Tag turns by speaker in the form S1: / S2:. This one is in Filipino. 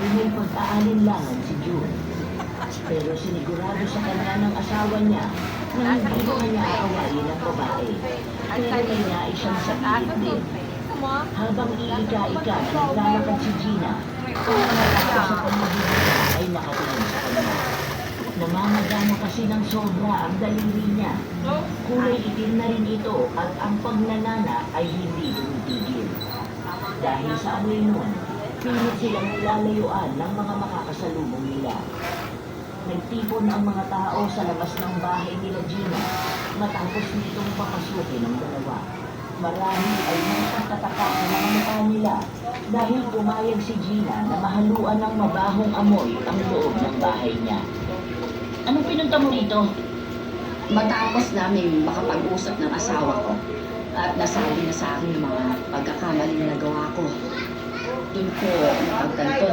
S1: ay may pag-aalinlangan si June. Pero sinigurado sa kanya ng asawa niya na hindi naman niya aawayin ang babae. Pero may nais siyang sabihin din. Habang iika-ika na naglalakad si Gina, ang mga tao sa paligid niya ay nakatingin sa kanya. Namamagana kasi ng sobra ang daliri niya. Kulay itim na rin ito at ang pagnanana ay hindi tumitigil. Dahil sa amoy nun, pilit silang nilalayuan ng mga makakasalubong nila. Nagtipon ang mga tao sa labas ng bahay nila Gina matapos nitong papasukin ng dalawa. Marami ay may pagtataka sa mga mukha nila dahil pumayag si Gina na mahaluan ng mabahong amoy ang loob ng bahay niya. Anong pinunta mo rito?
S2: Matapos namin makapag-usap ng asawa ko at nasabi na sa akin yung mga pagkakamali na nagawa ko, doon ko napagtanto